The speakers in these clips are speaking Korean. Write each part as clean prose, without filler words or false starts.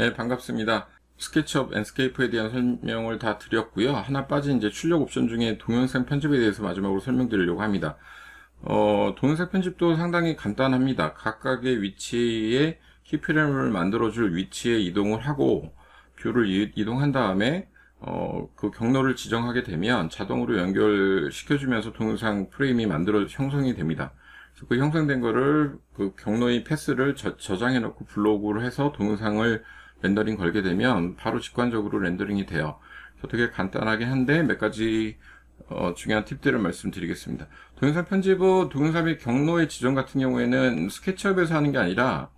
네, 반갑습니다. 스케치업 앤스케이프에 대한 설명을 다 드렸고요. 하나 빠진 이제 출력 옵션 중에 동영상 편집에 대해서 마지막으로 설명드리려고 합니다. 동영상 편집도 상당히 간단합니다. 각각의 위치에 키프레임을 만들어줄 위치에 이동을 하고 뷰를 이동한 다음에 그 경로를 지정하게 되면 자동으로 연결시켜주면서 동영상 프레임이 형성이 됩니다. 그래서 그 형성된 거를 그 경로의 패스를 저장해 놓고 블로그로 해서 동영상을 렌더링 걸게 되면 바로 직관적으로 렌더링이 돼요. 되게 간단하게 한데 몇 가지 중요한 팁들을 말씀드리겠습니다. 동영상 편집은 동영상의 경로의 지정 같은 경우에는 스케치업에서 하는 게 아니라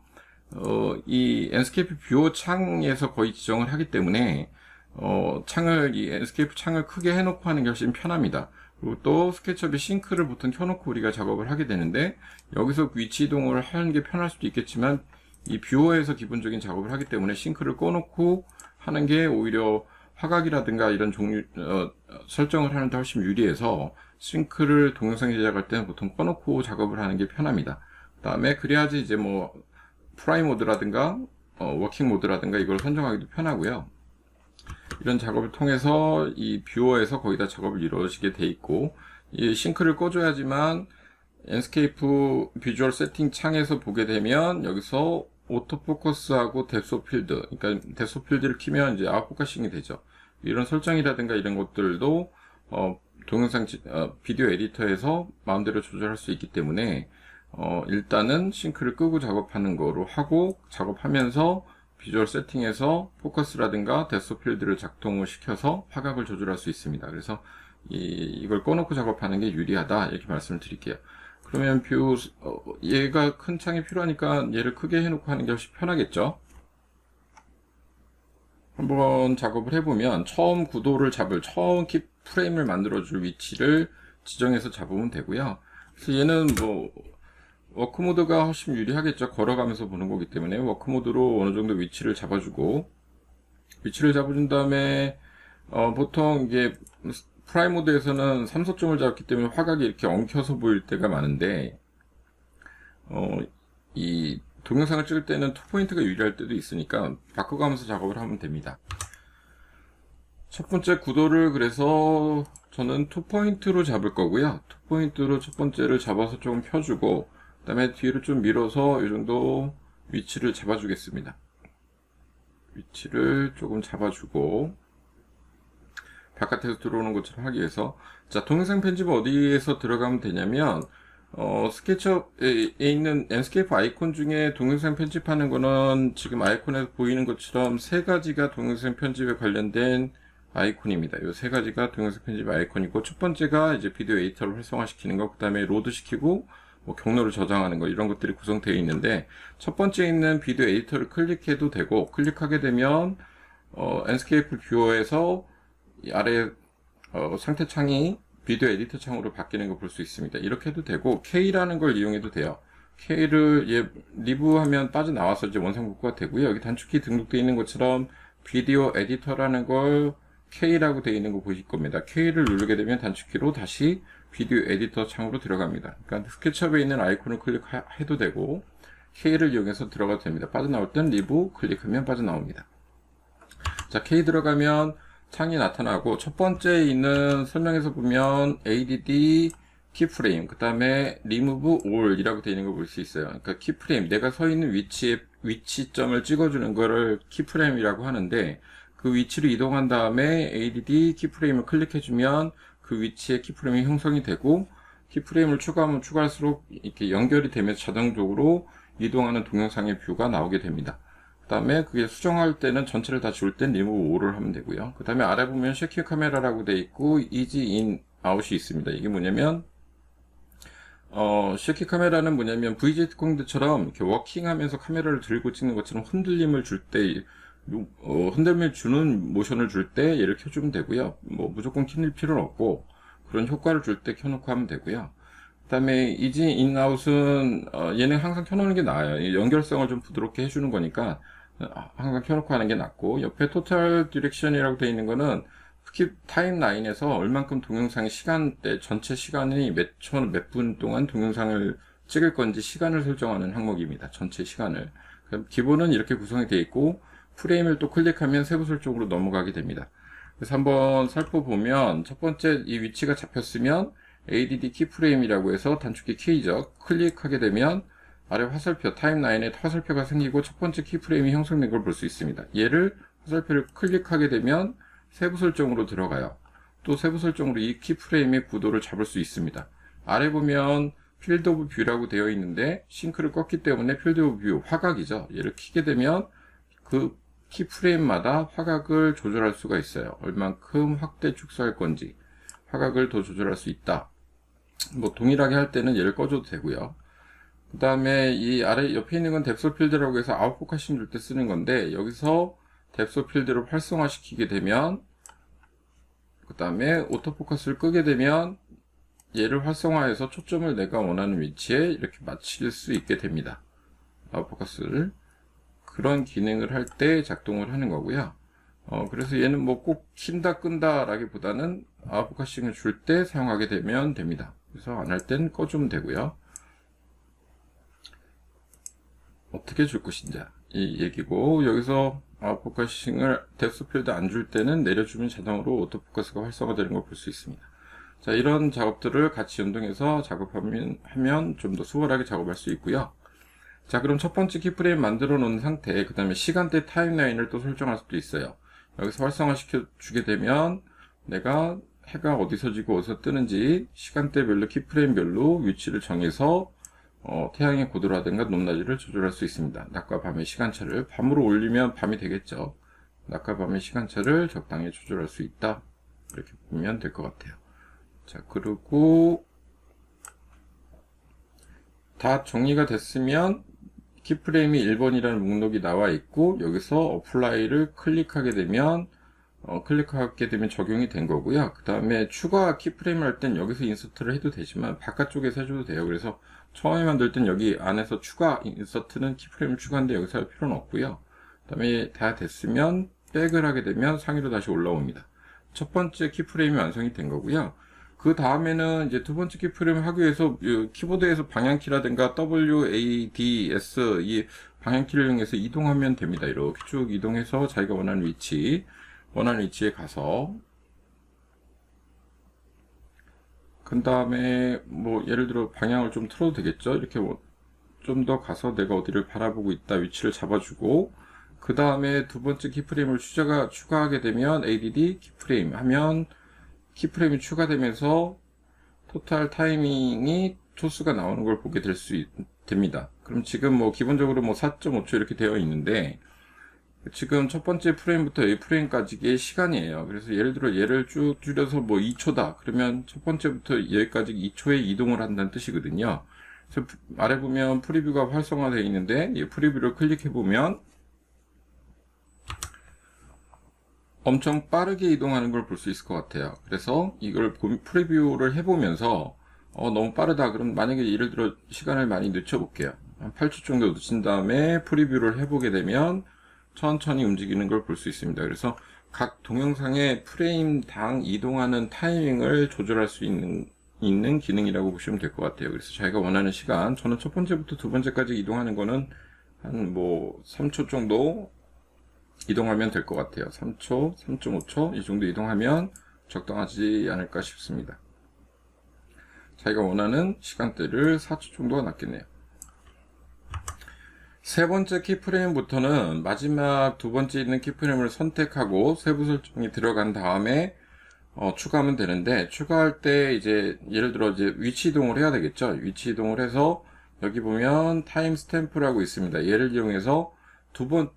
이 앤스케이프 뷰어 창에서 거의 지정을 하기 때문에 이 앤스케이프 창을 크게 해놓고 하는 게 훨씬 편합니다. 그리고 또 스케치업이 싱크를 보통 켜놓고 우리가 작업을 하게 되는데 여기서 위치 이동을 하는 게 편할 수도 있겠지만 이 뷰어에서 기본적인 작업을 하기 때문에 싱크를 꺼놓고 하는 게 오히려 화각이라든가 이런 종류 설정을 하는데 훨씬 유리해서 싱크를 동영상 제작할 때는 보통 꺼놓고 작업을 하는 게 편합니다. 그 다음에 그래야지 이제 뭐 프라이 모드라든가 워킹 모드라든가 이걸 선정하기도 편하고요. 이런 작업을 통해서 이 뷰어에서 거의 다 작업을 이루어지게 돼 있고, 이 싱크를 꺼줘야지만 앤스케이프 비주얼 세팅 창에서 보게 되면 여기서 오토포커스하고 뎁스 오브 필드, 그러니까 뎁스 오브 필드를 키면 이제 아웃포커싱이 되죠. 이런 설정이라든가 이런 것들도 동영상 비디오 에디터에서 마음대로 조절할 수 있기 때문에 일단은 싱크를 끄고 작업하는 거로 하고 작업하면서 비주얼 세팅에서 포커스라든가 뎁스 오브 필드를 작동을 시켜서 화각을 조절할 수 있습니다. 그래서 이걸 꺼놓고 작업하는 게 유리하다 이렇게 말씀을 드릴게요. 그러면 얘가 큰 창이 필요하니까 얘를 크게 해놓고 하는 게 훨씬 편하겠죠. 한번 작업을 해보면 처음 키프레임을 만들어줄 위치를 지정해서 잡으면 되고요. 그래서 얘는 뭐 워크모드가 훨씬 유리하겠죠. 걸어가면서 보는 거기 때문에 워크모드로 어느 정도 위치를 잡아주고, 위치를 잡아준 다음에 보통 이게 프라이 모드에서는 3소점을 잡기 때문에 화각이 이렇게 엉켜서 보일 때가 많은데 이 동영상을 찍을 때는 투포인트가 유리할 때도 있으니까 바꿔가면서 작업을 하면 됩니다. 첫 번째 구도를 그래서 저는 투포인트로 잡을 거고요. 투포인트로 첫 번째를 잡아서 조금 펴주고 그 다음에 뒤를 좀 밀어서 이 정도 위치를 잡아주겠습니다. 위치를 조금 잡아주고 바깥에서 들어오는 것처럼 하기 위해서, 자, 동영상 편집은 어디에서 들어가면 되냐면 스케치업에 있는 앤스케이프 아이콘 중에 동영상 편집하는 거는 지금 아이콘에서 보이는 것처럼 세 가지가 동영상 편집에 관련된 아이콘입니다. 이 세 가지가 동영상 편집 아이콘이고, 첫 번째가 이제 비디오 에디터를 활성화시키는 거, 그 다음에 로드 시키고 뭐 경로를 저장하는 거, 이런 것들이 구성되어 있는데, 첫 번째 있는 비디오 에디터를 클릭해도 되고, 클릭하게 되면 앤스케이프 뷰어에서 이 아래 상태 창이 비디오 에디터 창으로 바뀌는 거 볼 수 있습니다. 이렇게 해도 되고, K라는 걸 이용해도 돼요. K를 리뷰하면 빠져나와서 이제 원상 복구가 되고요. 여기 단축키 등록되어 있는 것처럼 비디오 에디터라는 걸 K라고 되어 있는 거 보실 겁니다. K를 누르게 되면 단축키로 다시 비디오 에디터 창으로 들어갑니다. 그러니까 스케치업에 있는 아이콘을 클릭해도 되고, K를 이용해서 들어가도 됩니다. 빠져나올 땐 리뷰 클릭하면 빠져나옵니다. 자, K 들어가면 창이 나타나고, 첫 번째 있는 설명에서 보면 ADD 키프레임, 그 다음에 Remove All 이라고 되어 있는 걸 볼 수 있어요. 그러니까 키프레임, 내가 서 있는 위치점을 찍어주는 거를 키프레임이라고 하는데, 그 위치로 이동한 다음에 ADD 키프레임을 클릭해주면 그 위치에 키프레임이 형성이 되고, 키프레임을 추가하면 추가할수록 이렇게 연결이 되면서 자동적으로 이동하는 동영상의 뷰가 나오게 됩니다. 그 다음에 그게 수정할 때는 전체를 다 지울 땐 Remove All을 하면 되고요. 그 다음에 아래 보면 쉐키 카메라라고 되어 있고 Easy In, Out이 있습니다. 이게 뭐냐면 쉐키 카메라는 뭐냐면 VJ 코드처럼 이렇게 워킹하면서 카메라를 들고 찍는 것처럼 흔들림을 줄 때, 흔들림을 주는 모션을 줄 때 얘를 켜주면 되고요. 뭐 무조건 켜낼 필요는 없고, 그런 효과를 줄 때 켜놓고 하면 되고요. 그 다음에 Easy In, Out은 얘는 항상 켜놓는 게 나아요. 연결성을 좀 부드럽게 해주는 거니까 항상 켜놓고 하는 게 낫고, 옆에 토탈 디렉션이라고 되어 있는 거는 스킵 타임라인에서 얼만큼 동영상의 시간대, 전체 시간이 몇 분 동안 동영상을 찍을 건지 시간을 설정하는 항목입니다. 전체 시간을. 기본은 이렇게 구성이 되어 있고, 프레임을 또 클릭하면 세부설 쪽으로 넘어가게 됩니다. 그래서 한번 살펴보면 첫 번째 이 위치가 잡혔으면 ADD 키프레임이라고 해서 단축키 K죠. 클릭하게 되면 아래 화살표 타임라인에 화살표가 생기고 첫 번째 키프레임이 형성된 걸 볼 수 있습니다. 얘를 화살표를 클릭하게 되면 세부 설정으로 들어가요. 또 세부 설정으로 이 키프레임의 구도를 잡을 수 있습니다. 아래 보면 필드 오브 뷰라고 되어 있는데 싱크를 껐기 때문에 필드 오브 뷰 화각이죠. 얘를 키게 되면 그 키프레임마다 화각을 조절할 수가 있어요. 얼만큼 확대 축소할 건지 화각을 더 조절할 수 있다. 뭐 동일하게 할 때는 얘를 꺼줘도 되고요. 그 다음에 이 아래 옆에 있는 건 뎁소 필드라고 해서 아웃포커싱 줄 때 쓰는 건데, 여기서 뎁소 필드를 활성화시키게 되면, 그 다음에 오토포커스를 끄게 되면 얘를 활성화해서 초점을 내가 원하는 위치에 이렇게 맞출 수 있게 됩니다. 아웃포커스를 그런 기능을 할 때 작동을 하는 거고요. 그래서 얘는 뭐 꼭 킨다 끈다 라기보다는 아웃포커싱을 줄 때 사용하게 되면 됩니다. 그래서 안 할 땐 꺼주면 되고요. 어떻게 줄 것인지 이 얘기고, 여기서 아웃포커싱을 뎁스 필드 안 줄 때는 내려주면 자동으로 오토포커스가 활성화되는 걸 볼 수 있습니다. 자, 이런 작업들을 같이 연동해서 작업하면 좀 더 수월하게 작업할 수 있고요. 자, 그럼 첫 번째 키프레임 만들어 놓은 상태, 그 다음에 시간대 타임라인을 또 설정할 수도 있어요. 여기서 활성화시켜 주게 되면 내가 해가 어디서 지고 어디서 뜨는지 시간대별로 키프레임별로 위치를 정해서 태양의 고도라든가 높낮이를 조절할 수 있습니다. 낮과 밤의 시간차를 밤으로 올리면 밤이 되겠죠. 낮과 밤의 시간차를 적당히 조절할 수 있다. 이렇게 보면 될 것 같아요. 자, 그리고 다 정리가 됐으면 키프레임이 1번이라는 목록이 나와 있고, 여기서 어플라이를 클릭하게 되면 적용이 된 거고요. 그 다음에 추가 키프레임을 할 땐 여기서 인서트를 해도 되지만 바깥쪽에서 해줘도 돼요. 그래서 처음에 만들 땐 여기 안에서 추가 인서트는 키프레임을 추가하는데 여기서 할 필요는 없고요. 그 다음에 다 됐으면 백을 하게 되면 상위로 다시 올라옵니다. 첫 번째 키프레임이 완성이 된 거고요. 그 다음에는 이제 두 번째 키프레임을 하기 위해서 키보드에서 방향키라든가 W, A, D, S 이 방향키를 이용해서 이동하면 됩니다. 이렇게 쭉 이동해서 자기가 원하는 위치에 가서, 그 다음에 뭐 예를 들어 방향을 좀 틀어도 되겠죠. 이렇게 좀 더 가서 내가 어디를 바라보고 있다 위치를 잡아주고, 그 다음에 두 번째 키프레임을 추가하게 되면 ADD 키프레임 하면 키프레임이 추가되면서 토탈 타이밍이 초수가 나오는 걸 보게 됩니다. 그럼 지금 뭐 기본적으로 뭐 4.5초 이렇게 되어 있는데, 지금 첫 번째 프레임부터 이 프레임까지의 시간이에요. 그래서 예를 들어 얘를 쭉 줄여서 뭐 2초다. 그러면 첫 번째부터 여기까지 2초에 이동을 한다는 뜻이거든요. 그래서 아래 보면 프리뷰가 활성화되어 있는데, 이 프리뷰를 클릭해 보면 엄청 빠르게 이동하는 걸 볼 수 있을 것 같아요. 그래서 이걸 프리뷰를 해보면서 너무 빠르다. 그럼 만약에 예를 들어 시간을 많이 늦춰볼게요. 한 8초 정도 늦춘 다음에 프리뷰를 해보게 되면 천천히 움직이는 걸 볼 수 있습니다. 그래서 각 동영상의 프레임당 이동하는 타이밍을 조절할 수 있는 기능이라고 보시면 될 것 같아요. 그래서 자기가 원하는 시간, 저는 첫 번째부터 두 번째까지 이동하는 거는 한 뭐 3초 정도 이동하면 될 것 같아요. 3초, 3.5초 이 정도 이동하면 적당하지 않을까 싶습니다. 자기가 원하는 시간대를 4초 정도가 낫겠네요. 세 번째 키프레임부터는 마지막 두 번째 있는 키프레임을 선택하고 세부 설정이 들어간 다음에 추가하면 되는데, 추가할 때 이제 예를 들어 이제 위치 이동을 해야 되겠죠. 위치 이동을 해서 여기 보면 타임 스탬프라고 있습니다. 얘를 이용해서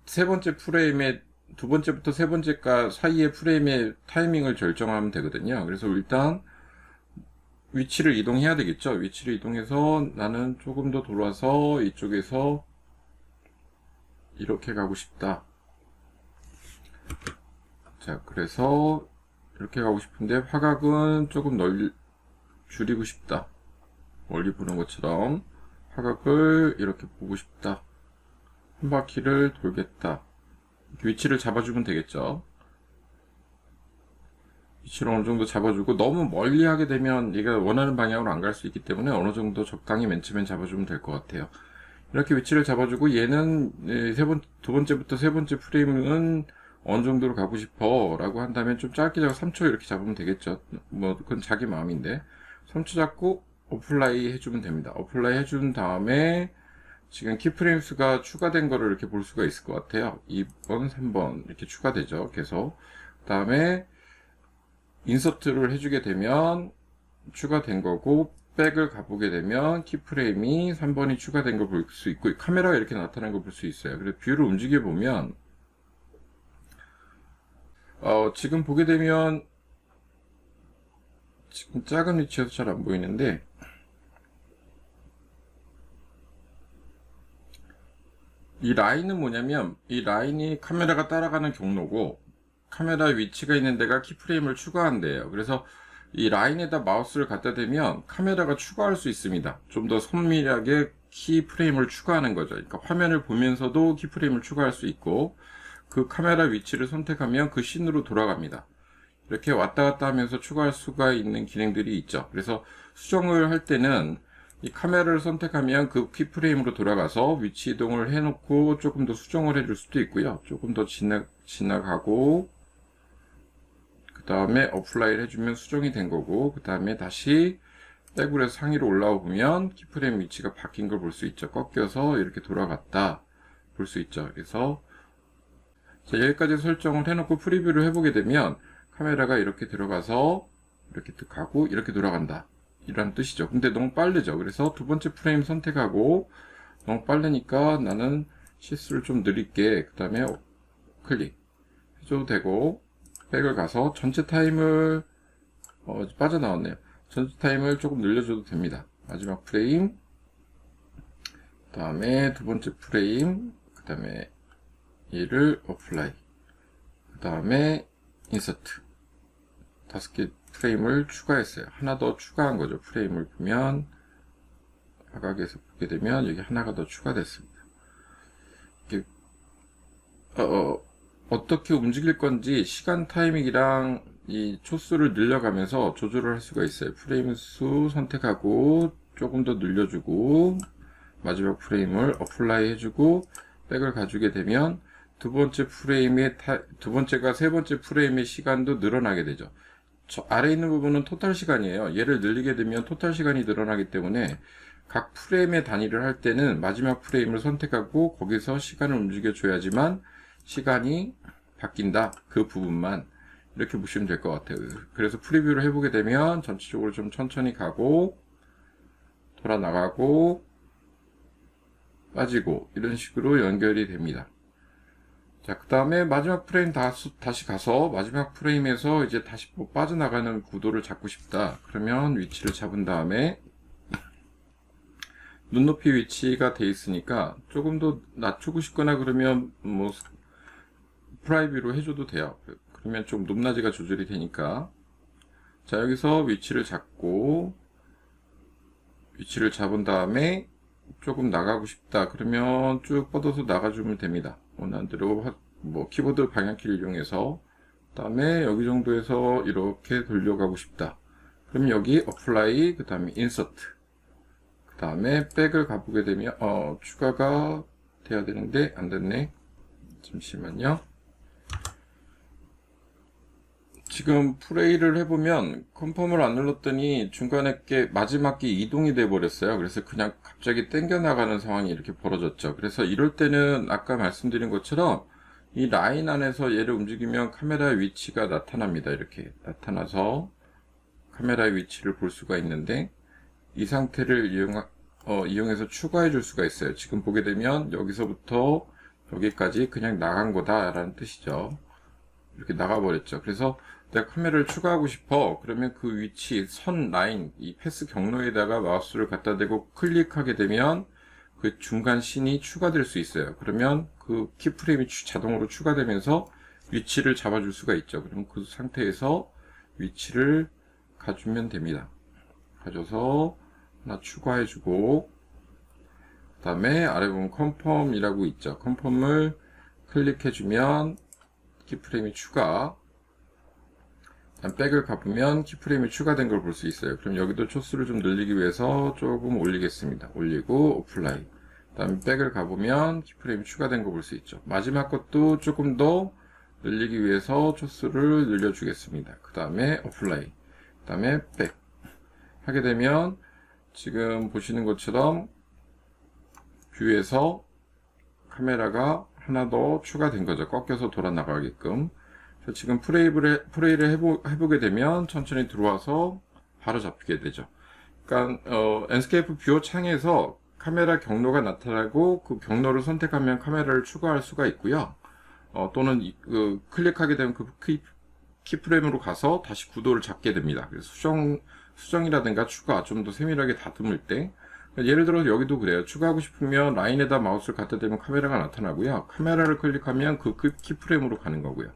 세 번째 프레임의 두 번째부터 세 번째가 사이의 프레임의 타이밍을 결정하면 되거든요. 그래서 일단 위치를 이동해야 되겠죠. 위치를 이동해서 나는 조금 더 돌아서 이쪽에서 이렇게 가고 싶다. 자, 그래서 이렇게 가고 싶은데 화각은 조금 줄이고 싶다. 멀리 보는 것처럼 화각을 이렇게 보고 싶다. 한 바퀴를 돌겠다. 위치를 잡아주면 되겠죠. 위치를 어느 정도 잡아주고, 너무 멀리 하게 되면 얘가 원하는 방향으로 안 갈 수 있기 때문에 어느 정도 적당히 맨 처음엔 잡아주면 될 것 같아요. 이렇게 위치를 잡아주고 얘는 두 번째부터 세 번째 프레임은 어느 정도로 가고 싶어 라고 한다면 좀 짧게 잡아 3초 이렇게 잡으면 되겠죠. 뭐 그건 자기 마음인데 3초 잡고 어플라이 해주면 됩니다. 어플라이 해준 다음에 지금 키프레임 수가 추가된 거를 이렇게 볼 수가 있을 것 같아요. 2번, 3번 이렇게 추가되죠. 계속. 그 다음에 인서트를 해주게 되면 추가된 거고, 백을 가보게 되면 키프레임이 3번이 추가된 걸 볼 수 있고, 카메라가 이렇게 나타나는 걸 볼 수 있어요. 그래서 뷰를 움직여 보면 지금 보게 되면 지금 작은 위치에서 잘 안 보이는데, 이 라인은 뭐냐면 이 라인이 카메라가 따라가는 경로고, 카메라 위치가 있는 데가 키프레임을 추가한 데예요. 그래서 이 라인에다 마우스를 갖다 대면 카메라가 추가할 수 있습니다. 좀 더 선밀하게 키프레임을 추가하는 거죠. 그러니까 화면을 보면서도 키프레임을 추가할 수 있고, 그 카메라 위치를 선택하면 그 씬으로 돌아갑니다. 이렇게 왔다 갔다 하면서 추가할 수가 있는 기능들이 있죠. 그래서 수정을 할 때는 이 카메라를 선택하면 그 키프레임으로 돌아가서 위치 이동을 해놓고 조금 더 수정을 해줄 수도 있고요. 조금 더 지나가고, 그 다음에 어플라이를 해주면 수정이 된 거고, 그 다음에 다시 백으로 해서 상위로 올라와 보면 키프레임 위치가 바뀐 걸 볼 수 있죠. 꺾여서 이렇게 돌아갔다 볼 수 있죠. 그래서 여기까지 설정을 해놓고 프리뷰를 해보게 되면 카메라가 이렇게 들어가서 이렇게 가고 이렇게 돌아간다, 이런 뜻이죠. 근데 너무 빠르죠. 그래서 두 번째 프레임 선택하고, 너무 빠르니까 나는 시스를 좀 느릴게. 그 다음에 클릭 해줘도 되고, 백을 가서 전체 타임을 빠져나왔네요. 전체 타임을 조금 늘려줘도 됩니다. 마지막 프레임, 그 다음에 두 번째 프레임, 그 다음에 얘를 어플라이, 그 다음에 인서트, 5개 프레임을 추가했어요. 하나 더 추가한 거죠. 프레임을 보면 하각에서 보게 되면 여기 하나가 더 추가됐습니다. 이게 어떻게 움직일 건지 시간 타이밍이랑 이 초수를 늘려가면서 조절을 할 수가 있어요. 프레임 수 선택하고 조금 더 늘려주고, 마지막 프레임을 어플라이 해주고 백을 가주게 되면 두 번째가 세 번째 프레임의 시간도 늘어나게 되죠. 저 아래에 있는 부분은 토탈 시간이에요. 얘를 늘리게 되면 토탈 시간이 늘어나기 때문에 각 프레임의 단위를 할 때는 마지막 프레임을 선택하고 거기서 시간을 움직여 줘야지만 시간이 바뀐다, 그 부분만. 이렇게 보시면 될 것 같아요. 그래서 프리뷰를 해보게 되면 전체적으로 좀 천천히 가고 돌아 나가고 빠지고 이런 식으로 연결이 됩니다. 자, 그 다음에 마지막 프레임 다시 가서 마지막 프레임에서 이제 다시 빠져나가는 구도를 잡고 싶다. 그러면 위치를 잡은 다음에 눈높이 위치가 돼 있으니까 조금 더 낮추고 싶거나 그러면 뭐 프라이뷰로 해줘도 돼요. 그러면 좀 높낮이가 조절이 되니까. 자, 여기서 위치를 잡고 위치를 잡은 다음에 조금 나가고 싶다 그러면 쭉 뻗어서 나가주면 됩니다. 원하는 대로 뭐 키보드 방향키를 이용해서, 그 다음에 여기 정도에서 이렇게 돌려가고 싶다 그러면 여기 어플라이, 그 다음에 인서트, 그 다음에 백을 가보게 되면 추가가 돼야 되는데 안 됐네. 잠시만요. 지금 플레이를 해보면 컨펌을 안 눌렀더니 중간에 게 마지막 게 이동이 돼 버렸어요. 그래서 그냥 갑자기 땡겨 나가는 상황이 이렇게 벌어졌죠. 그래서 이럴 때는 아까 말씀드린 것처럼 이 라인 안에서 얘를 움직이면 카메라의 위치가 나타납니다. 이렇게 나타나서 카메라의 위치를 볼 수가 있는데, 이 상태를 이용해서 추가해 줄 수가 있어요. 지금 보게 되면 여기서부터 여기까지 그냥 나간 거다 라는 뜻이죠. 이렇게 나가버렸죠. 그래서 내가 카메라를 추가하고 싶어. 그러면 그 위치, 선 라인, 이 패스 경로에다가 마우스를 갖다 대고 클릭하게 되면 그 중간 씬이 추가될 수 있어요. 그러면 그 키프레임이 자동으로 추가되면서 위치를 잡아줄 수가 있죠. 그럼 그 상태에서 위치를 가주면 됩니다. 가져서 하나 추가해주고, 그 다음에 아래 보면 컨펌이라고 있죠. 컨펌을 클릭해주면 키프레임이 추가, 백을 가보면 키프레임이 추가된 걸 볼 수 있어요. 그럼 여기도 초수를 좀 늘리기 위해서 조금 올리겠습니다. 올리고 어플라이, 그 다음에 백을 가보면 키프레임이 추가된 거 볼 수 있죠. 마지막 것도 조금 더 늘리기 위해서 초수를 늘려주겠습니다. 그 다음에 어플라이, 그 다음에 백 하게 되면 지금 보시는 것처럼 뷰에서 카메라가 하나 더 추가된 거죠. 꺾여서 돌아 나가게끔. 지금 프레이를 해보게 되면 천천히 들어와서 바로 잡히게 되죠. 그러니까 엔스케이프 뷰어 창에서 카메라 경로가 나타나고 그 경로를 선택하면 카메라를 추가할 수가 있고요. 또는 클릭하게 되면 그 키프레임으로 가서 다시 구도를 잡게 됩니다. 그래서 수정이라든가 추가 좀 더 세밀하게 다듬을 때, 예를 들어서 여기도 그래요. 추가하고 싶으면 라인에다 마우스를 갖다 대면 카메라가 나타나고요. 카메라를 클릭하면 그 키프레임으로 가는 거고요.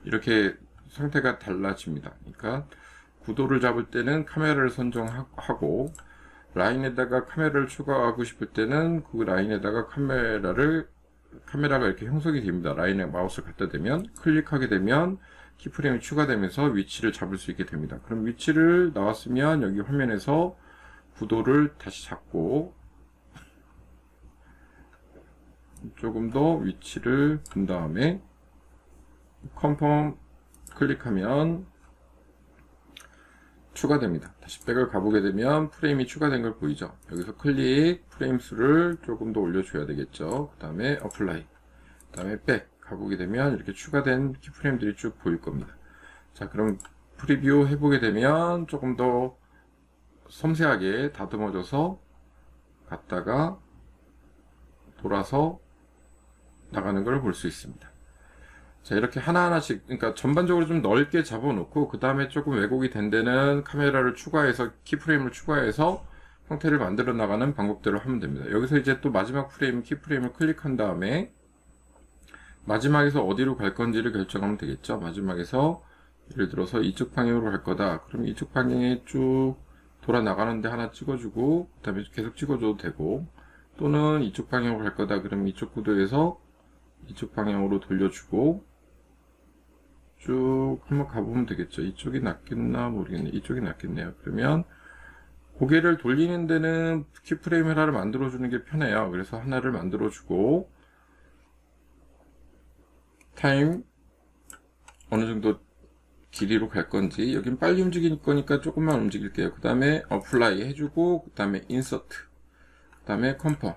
이렇게 상태가 달라집니다. 그러니까 구도를 잡을 때는 카메라를 선정하고, 라인에다가 카메라를 추가하고 싶을 때는 그 라인에다가 카메라가 이렇게 형성이 됩니다. 라인에 마우스를 갖다 대면, 클릭하게 되면 키프레임이 추가되면서 위치를 잡을 수 있게 됩니다. 그럼 위치를 나왔으면 여기 화면에서 구도를 다시 잡고 조금 더 위치를 둔 다음에 컨펌 클릭하면 추가됩니다. 다시 백을 가보게 되면 프레임이 추가된 걸 보이죠. 여기서 클릭, 프레임 수를 조금 더 올려줘야 되겠죠. 그 다음에 어플라이, 그 다음에 백 가보게 되면 이렇게 추가된 키프레임들이 쭉 보일 겁니다. 자, 그럼 프리뷰 해보게 되면 조금 더 섬세하게 다듬어져서 갔다가 돌아서 나가는 걸 볼 수 있습니다. 자, 이렇게 하나하나씩, 그러니까 전반적으로 좀 넓게 잡아놓고 그 다음에 조금 왜곡이 된 데는 카메라를 추가해서 키프레임을 추가해서 형태를 만들어 나가는 방법대로 하면 됩니다. 여기서 이제 또 마지막 키프레임을 클릭한 다음에 마지막에서 어디로 갈 건지를 결정하면 되겠죠. 마지막에서 예를 들어서 이쪽 방향으로 갈 거다. 그럼 이쪽 방향에 쭉 돌아 나가는데 하나 찍어주고 그 다음에 계속 찍어줘도 되고, 또는 이쪽 방향으로 갈 거다. 그럼 이쪽 구도에서 이쪽 방향으로 돌려주고 쭉 한번 가보면 되겠죠. 이쪽이 낫겠나 모르겠네. 이쪽이 낫겠네요. 그러면 고개를 돌리는 데는 키프레임 하나를 만들어주는 게 편해요. 그래서 하나를 만들어주고 타임 어느 정도 길이로 갈 건지, 여긴 빨리 움직일 거니까 조금만 움직일게요. 그 다음에 어플라이 해주고, 그 다음에 인서트, 그 다음에 컨펌,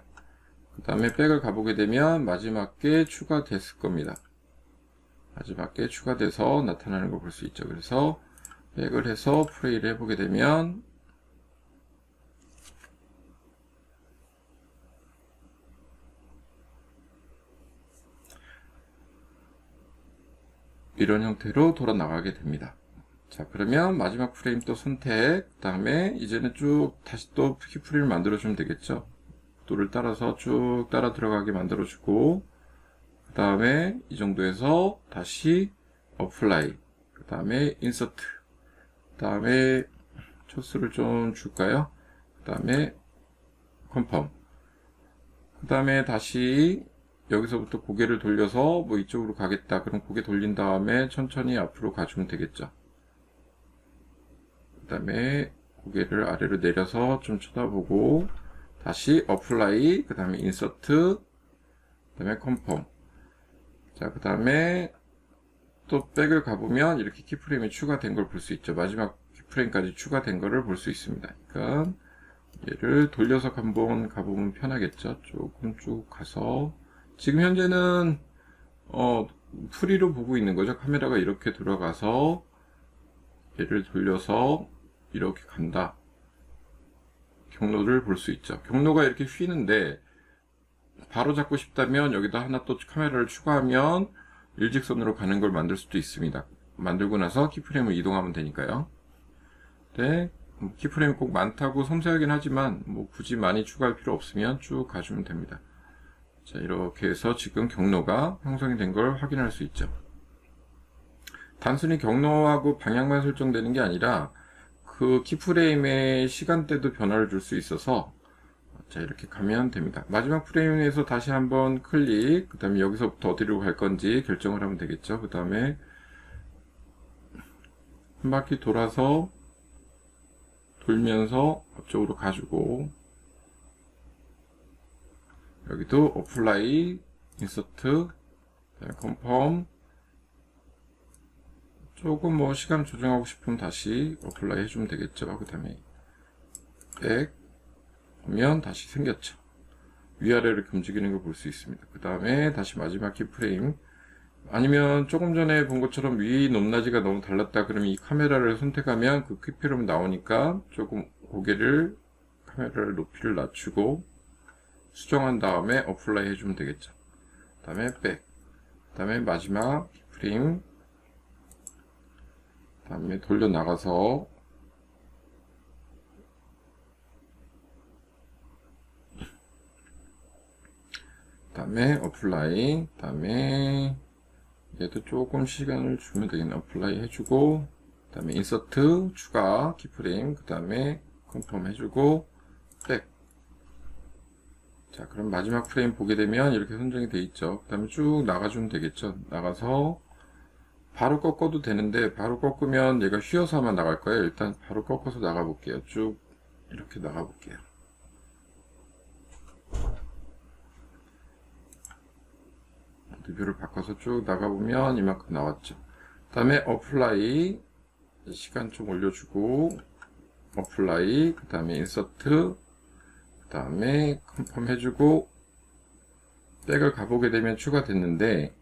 그 다음에 백을 가보게 되면 마지막 게 추가됐을 겁니다. 마지막 게 추가돼서 나타나는 걸 볼 수 있죠. 그래서 백을 해서 플레이를 해보게 되면 이런 형태로 돌아 나가게 됩니다. 자, 그러면 마지막 프레임 또 선택, 그 다음에 이제는 쭉 다시 또 키프레임을 만들어주면 되겠죠. 구도를 따라서 쭉 따라 들어가게 만들어주고, 그 다음에 이 정도에서 다시 어플라이, 그 다음에 인서트, 그 다음에 초수를 좀 줄까요? 그 다음에 컨펌, 그 다음에 다시 여기서부터 고개를 돌려서 뭐 이쪽으로 가겠다. 그럼 고개 돌린 다음에 천천히 앞으로 가주면 되겠죠. 그 다음에 고개를 아래로 내려서 좀 쳐다보고 다시 어플라이, 그 다음에 인서트, 그 다음에 컨펌. 자, 그 다음에 또 백을 가보면 이렇게 키프레임이 추가된 걸 볼 수 있죠. 마지막 키프레임까지 추가된 거를 볼 수 있습니다. 그러니까 얘를 돌려서 한번 가보면 편하겠죠. 조금 쭉 가서 지금 현재는 프리로 보고 있는 거죠. 카메라가 이렇게 들어가서 얘를 돌려서 이렇게 간다. 경로를 볼 수 있죠. 경로가 이렇게 휘는데 바로 잡고 싶다면 여기다 하나 또 카메라를 추가하면 일직선으로 가는 걸 만들 수도 있습니다. 만들고 나서 키프레임을 이동하면 되니까요. 네, 키프레임이 꼭 많다고 섬세하긴 하지만 뭐 굳이 많이 추가할 필요 없으면 쭉 가주면 됩니다. 자, 이렇게 해서 지금 경로가 형성이 된 걸 확인할 수 있죠. 단순히 경로하고 방향만 설정되는 게 아니라 그 키프레임의 시간대도 변화를 줄 수 있어서, 자, 이렇게 가면 됩니다. 마지막 프레임에서 다시 한번 클릭, 그 다음에 여기서부터 어디로 갈 건지 결정을 하면 되겠죠. 그 다음에 한 바퀴 돌아서 돌면서 앞쪽으로 가지고, 여기도 어플라이, 인서트, 컨펌. 조금 뭐 시간 조정하고 싶으면 다시 어플라이 해주면 되겠죠. 그 다음에 백 하면 다시 생겼죠. 위아래를 이렇게 움직이는 걸 볼 수 있습니다. 그 다음에 다시 마지막 키프레임. 아니면 조금 전에 본 것처럼 위 높낮이가 너무 달랐다 그러면 이 카메라를 선택하면 그 키프레임 나오니까 조금 고개를, 카메라를 높이를 낮추고 수정한 다음에 어플라이 해주면 되겠죠. 그 다음에 백, 그 다음에 마지막 프레임, 그 다음에 돌려 나가서 그 다음에 어플라이, 그 다음에 얘도 조금 시간을 주면 되겠네. 어플라이 해주고, 그 다음에 인서트, 추가, 키프레임, 그 다음에 컨펌 해주고, 백. 자, 그럼 마지막 프레임 보게 되면 이렇게 선정이 돼 있죠. 그 다음에 쭉 나가주면 되겠죠. 나가서, 바로 꺾어도 되는데, 바로 꺾으면 얘가 휘어서만 나갈 거예요. 일단 바로 꺾어서 나가 볼게요. 쭉, 이렇게 나가 볼게요. 뷰를 바꿔서 쭉 나가보면 이만큼 나왔죠. 그 다음에 어플라이, 시간 좀 올려주고, 어플라이, 그 다음에 인서트, 그 다음에 컨펌 해주고, 백을 가보게 되면 추가됐는데,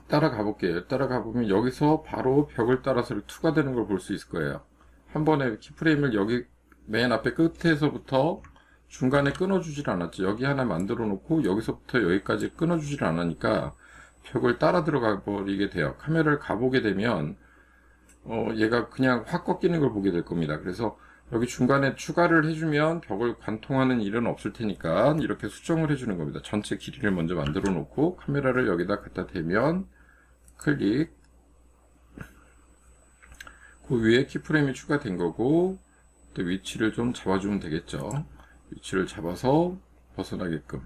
따라가 볼게요. 따라가 보면 여기서 바로 벽을 따라서 투과되는 걸 볼 수 있을 거예요. 한 번에 키프레임을 여기 맨 앞에 끝에서부터 중간에 끊어주질 않았죠. 여기 하나 만들어 놓고 여기서부터 여기까지 끊어주질 않으니까 벽을 따라 들어가 버리게 돼요. 카메라를 가보게 되면 얘가 그냥 확 꺾이는 걸 보게 될 겁니다. 그래서 여기 중간에 추가를 해주면 벽을 관통하는 일은 없을 테니까 이렇게 수정을 해주는 겁니다. 전체 길이를 먼저 만들어 놓고 카메라를 여기다 갖다 대면 클릭, 그 위에 키프레임이 추가된 거고 또 위치를 좀 잡아주면 되겠죠. 위치를 잡아서 벗어나게끔.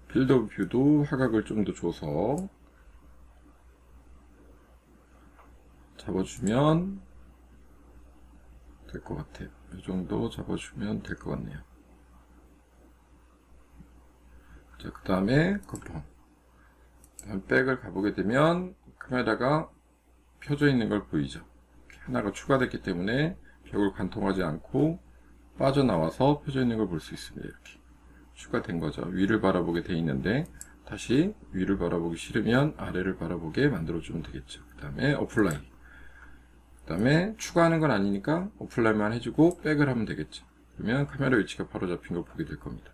필드 오브 뷰도 화각을 좀 더 줘서 잡아주면 될 것 같아요. 이 정도 잡아주면 될 것 같네요. 자, 그 다음에 컨펌. 다음 백을 가보게 되면 카메라가 펴져 있는 걸 보이죠. 하나가 추가됐기 때문에 벽을 관통하지 않고 빠져나와서 펴져 있는 걸 볼 수 있습니다. 이렇게 추가된 거죠. 위를 바라보게 돼 있는데 다시 위를 바라보기 싫으면 아래를 바라보게 만들어주면 되겠죠. 그 다음에 어플라이, 그 다음에 추가하는 건 아니니까 어플라이만 해주고 백을 하면 되겠죠. 그러면 카메라 위치가 바로 잡힌 걸 보게 될 겁니다.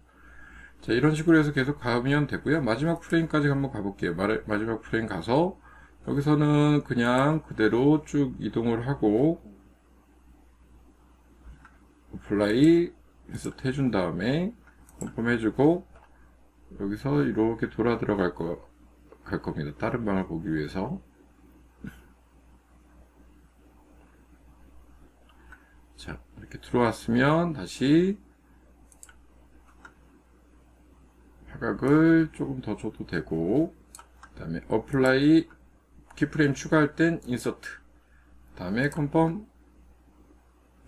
자, 이런 식으로 해서 계속 가면 되고요. 마지막 프레임까지 한번 가볼게요. 마지막 프레임 가서 여기서는 그냥 그대로 쭉 이동을 하고 어플라이 인서트 해준 다음에 컨펌 해주고 여기서 이렇게 돌아 들어갈 겁니다. 다른 방을 보기 위해서. 자, 이렇게 들어왔으면 다시 화각을 조금 더 줘도 되고, 그 다음에 어플라이, 키프레임 추가할 땐 인서트, 그 다음에 컨펌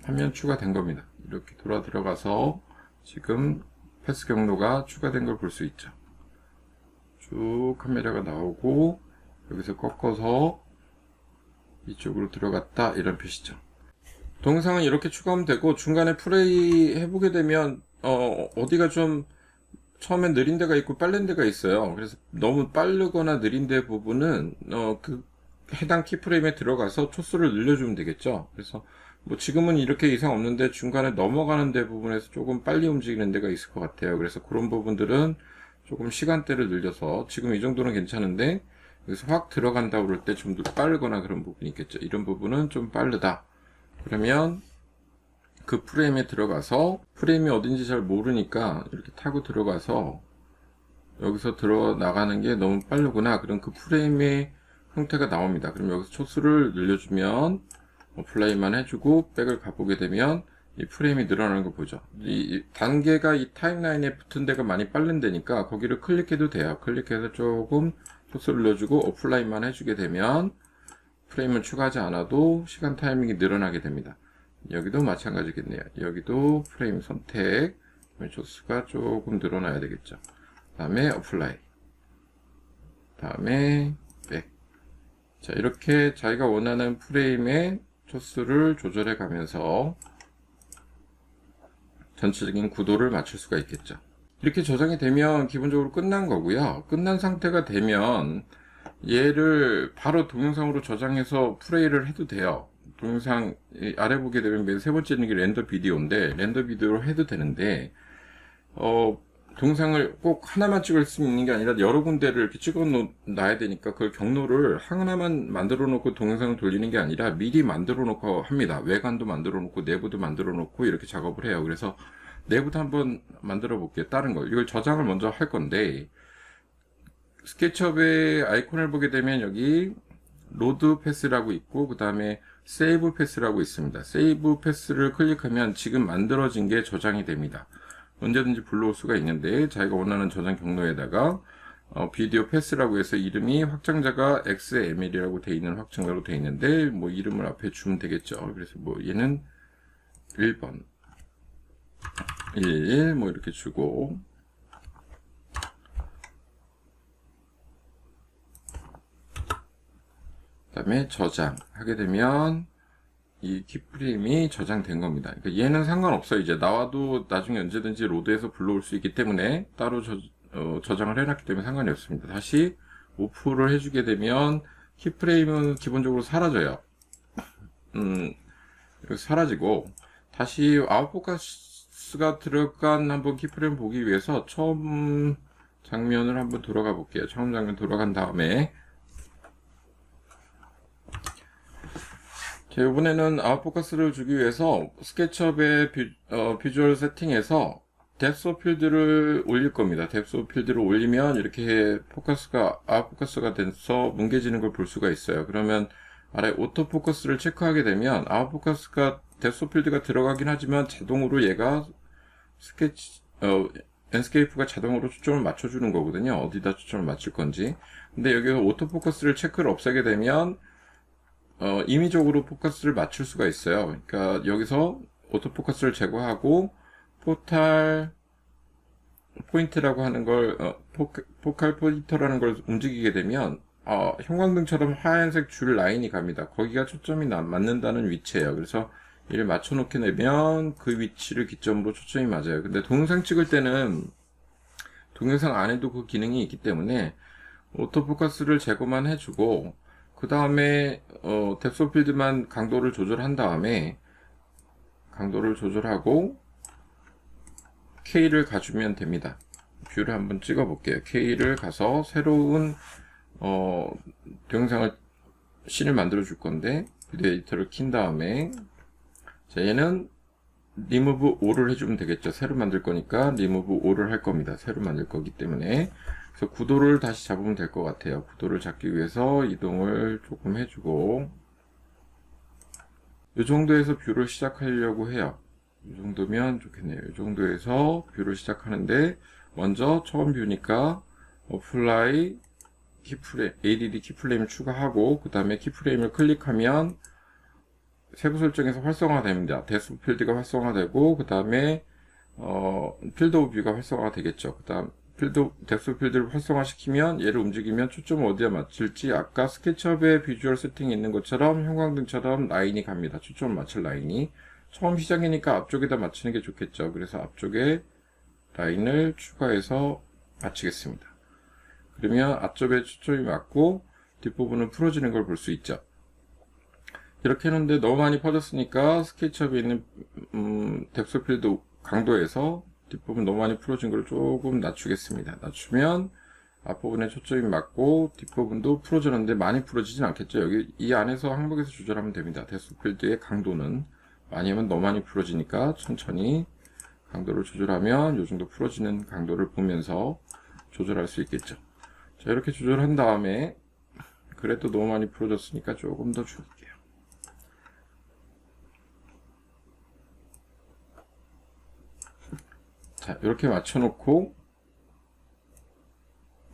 하면 추가된 겁니다. 이렇게 돌아 들어가서 지금 패스 경로가 추가된 걸 볼 수 있죠. 쭉 카메라가 나오고 여기서 꺾어서 이쪽으로 들어갔다, 이런 표시죠. 동영상은 이렇게 추가하면 되고, 중간에 플레이 해보게 되면 어디가 좀 처음엔 느린 데가 있고 빠른 데가 있어요. 그래서 너무 빠르거나 느린 데 부분은 그 해당 키프레임에 들어가서 초수를 늘려주면 되겠죠. 그래서 뭐 지금은 이렇게 이상 없는데 중간에 넘어가는 데 부분에서 조금 빨리 움직이는 데가 있을 것 같아요. 그래서 그런 부분들은 조금 시간대를 늘려서, 지금 이 정도는 괜찮은데 여기서 확 들어간다 그럴 때 좀 더 빠르거나 그런 부분이 있겠죠. 이런 부분은 좀 빠르다 그러면 그 프레임에 들어가서, 프레임이 어딘지 잘 모르니까 이렇게 타고 들어가서 여기서 들어 나가는 게 너무 빠르구나, 그럼 그 프레임의 형태가 나옵니다. 그럼 여기서 초수를 늘려주면 어플라이만 해주고 백을 가보게 되면 이 프레임이 늘어나는 거 보죠. 이 단계가 이 타임라인에 붙은 데가 많이 빠른 데니까 거기를 클릭해도 돼요. 클릭해서 조금 초수를 늘려주고 어플라이만 해주게 되면 프레임을 추가하지 않아도 시간 타이밍이 늘어나게 됩니다. 여기도 마찬가지겠네요. 여기도 프레임 선택, 조수가 조금 늘어나야 되겠죠. 다음에 어플라이, 다음에 백. 자, 이렇게 자기가 원하는 프레임의 초수를 조절해 가면서 전체적인 구도를 맞출 수가 있겠죠. 이렇게 저장이 되면 기본적으로 끝난 거고요. 끝난 상태가 되면 얘를 바로 동영상으로 저장해서 플레이를 해도 돼요. 동영상 아래 보게 되면 맨 세 번째 있는 게 렌더 비디오인데, 렌더 비디오로 해도 되는데, 동영상을 꼭 하나만 찍을 수 있는 게 아니라 여러 군데를 이렇게 찍어 놔야 되니까 그걸 경로를 하나만 만들어 놓고 동영상을 돌리는 게 아니라 미리 만들어 놓고 합니다. 외관도 만들어 놓고 내부도 만들어 놓고 이렇게 작업을 해요. 그래서 내부도 한번 만들어 볼게요. 다른 거. 이걸 저장을 먼저 할 건데, 스케치업의 아이콘을 보게 되면 여기 로드 패스라고 있고, 그 다음에 세이브 패스라고 있습니다. 세이브 패스를 클릭하면 지금 만들어진 게 저장이 됩니다. 언제든지 불러올 수가 있는데, 자기가 원하는 저장 경로에다가 비디오 패스라고 해서 이름이 확장자가 XML이라고 되어 있는 확장자로 되어 있는데, 뭐 이름을 앞에 주면 되겠죠. 그래서 뭐 얘는 1번 11 뭐 이렇게 주고, 그 다음에 저장하게 되면 이 키프레임이 저장된 겁니다. 그러니까 얘는 상관없어요. 이제 나와도 나중에 언제든지 로드에서 불러올 수 있기 때문에 따로 저장을 해놨기 때문에 상관이 없습니다. 다시 오프를 해주게 되면 키프레임은 기본적으로 사라져요. 사라지고, 다시 아웃포커스가 들어간 한번 키프레임 보기 위해서 처음 장면을 한번 돌아가 볼게요. 처음 장면 돌아간 다음에, 자, 이번에는 아웃포커스를 주기 위해서 스케치업의 비주얼 세팅에서 뎁스 오브 필드를 올릴 겁니다. 뎁스 오브 필드를 올리면 이렇게 아웃포커스가 돼서 뭉개지는 걸 볼 수가 있어요. 그러면 아래 오토포커스를 체크하게 되면 아웃포커스가 뎁스 오브 필드가 들어가긴 하지만 자동으로 얘가 랜스케이프가 자동으로 초점을 맞춰주는 거거든요. 어디다 초점을 맞출 건지. 근데 여기서 오토포커스를 체크를 없애게 되면 임의적으로 포커스를 맞출 수가 있어요. 그러니까 여기서 오토포커스를 제거하고 포칼 포인트라고 하는 걸 포칼 포인터라는 걸 움직이게 되면 형광등처럼 하얀색 줄 라인이 갑니다. 거기가 초점이 맞는다는 위치예요. 그래서 이를 맞춰 놓게 되면 그 위치를 기점으로 초점이 맞아요. 근데 동영상 찍을 때는 동영상 안에도 그 기능이 있기 때문에 오토포커스를 제거만 해주고, 그 다음에 뎁스 오브 필드만 강도를 조절한 다음에 강도를 조절하고 K를 가주면 됩니다. 뷰를 한번 찍어 볼게요. K를 가서 새로운 동영상을 씬을 만들어 줄 건데, 비디오 에디터를 킨 다음에, 자, 얘는 리무브 all을 해주면 되겠죠. 새로 만들 거니까 리무브 all을 할 겁니다. 새로 만들 거기 때문에. 그래서 구도를 다시 잡으면 될 것 같아요. 구도를 잡기 위해서 이동을 조금 해주고, 이 정도에서 뷰를 시작하려고 해요. 이 정도면 좋겠네요. 이 정도에서 뷰를 시작하는데, 먼저 처음 뷰니까 어플라이 키프레임, ADD 키프레임을 추가하고, 그 다음에 키프레임을 클릭하면 세부 설정에서 활성화됩니다. 뎁스 필드가 활성화되고, 그 다음에 필드 오브 뷰가 활성화가 되겠죠. 그 다음 뎁스 필드를 활성화시키면 얘를 움직이면 초점을 어디에 맞출지 아까 스케치업의 비주얼 세팅이 있는 것처럼 형광등처럼 라인이 갑니다. 초점을 맞출 라인이. 처음 시작이니까 앞쪽에다 맞추는 게 좋겠죠. 그래서 앞쪽에 라인을 추가해서 맞추겠습니다. 그러면 앞쪽에 초점이 맞고 뒷부분은 풀어지는 걸 볼 수 있죠. 이렇게 했는데 너무 많이 퍼졌으니까 스케치업에 있는 뎁스 필드 강도에서 뒷부분 너무 많이 풀어진 걸 조금 낮추겠습니다. 낮추면 앞부분에 초점이 맞고 뒷부분도 풀어졌는데 많이 풀어지진 않겠죠. 여기 이 안에서 항목에서 조절하면 됩니다. 뎁스 필드의 강도는 많이 하면 너무 많이 풀어지니까 천천히 강도를 조절하면 이 정도 풀어지는 강도를 보면서 조절할 수 있겠죠. 자, 이렇게 조절한 다음에 그래도 너무 많이 풀어졌으니까 조금 더 줄일게요. 자, 이렇게 맞춰놓고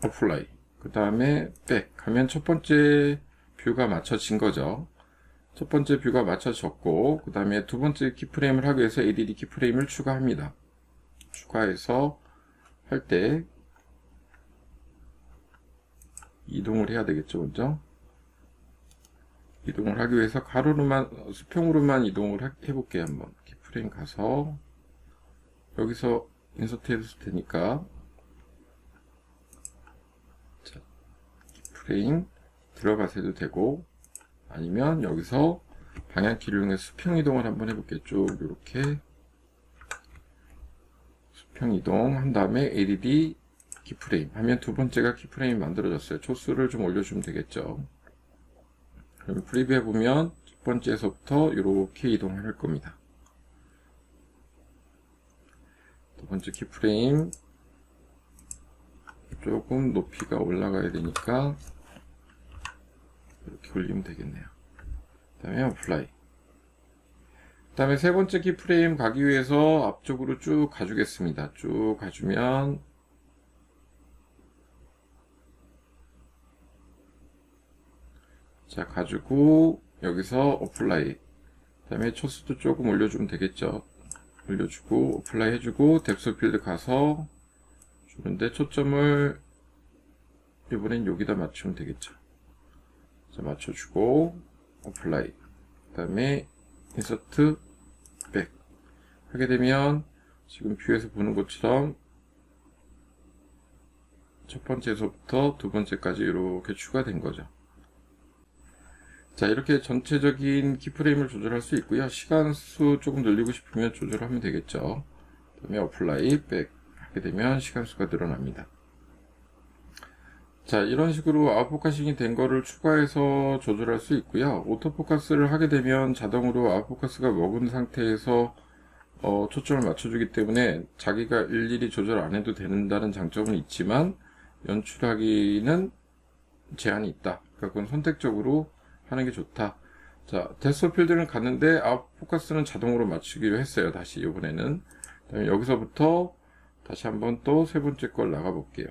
어플라이, 그 다음에 백 하면 첫 번째 뷰가 맞춰진 거죠. 첫 번째 뷰가 맞춰졌고, 그 다음에 두 번째 키프레임을 하기 위해서 ADD 키프레임을 추가합니다. 추가해서 할 때 이동을 해야 되겠죠, 먼저. 이동을 하기 위해서 가로로만, 수평으로만 이동을 해볼게요, 한번. 키프레임 가서, 여기서 인서트 해도 테니까, 자, 키프레임 들어가서 해도 되고, 아니면 여기서 방향키를 이용해서 수평 이동을 한번 해볼게요. 쭉, 이렇게. 수평 이동 한 다음에 ADD 키프레임 하면 두 번째가 키프레임이 만들어졌어요. 초수를 좀 올려주면 되겠죠. 그럼 프리뷰 해보면 첫 번째에서부터 이렇게 이동을 할 겁니다. 두 번째 키프레임 조금 높이가 올라가야 되니까 이렇게 올리면 되겠네요. 그 다음에 어플라이. 그 다음에 세 번째 키프레임 가기 위해서 앞쪽으로 쭉 가주겠습니다. 쭉 가주면 자, 가지고 여기서 어플라이. 그 다음에 초수도 조금 올려주면 되겠죠. 올려주고 어플라이 해주고 뎁스 필드 가서 주는데 초점을 이번엔 여기다 맞추면 되겠죠. 자, 맞춰주고 어플라이. 그 다음에 인서트 백 하게 되면 지금 뷰에서 보는 것처럼 첫 번째에서부터 두 번째까지 이렇게 추가된 거죠. 자, 이렇게 전체적인 키프레임을 조절할 수 있고요. 시간수 조금 늘리고 싶으면 조절하면 되겠죠. 그 다음에 어플라이 백 하게 되면 시간수가 늘어납니다. 자, 이런 식으로 아웃포커싱이 된 거를 추가해서 조절할 수 있고요. 오토포커스를 하게 되면 자동으로 아웃포커스가 먹은 상태에서 초점을 맞춰주기 때문에 자기가 일일이 조절 안 해도 된다는 장점은 있지만 연출하기는 제한이 있다. 그러니까 그건 선택적으로 하는 게 좋다. 자, 데스크 필드는 갔는데 아웃포커스는 자동으로 맞추기로 했어요. 다시 이번에는. 그다음에 여기서부터 다시 한번 또 세 번째 걸 나가 볼게요.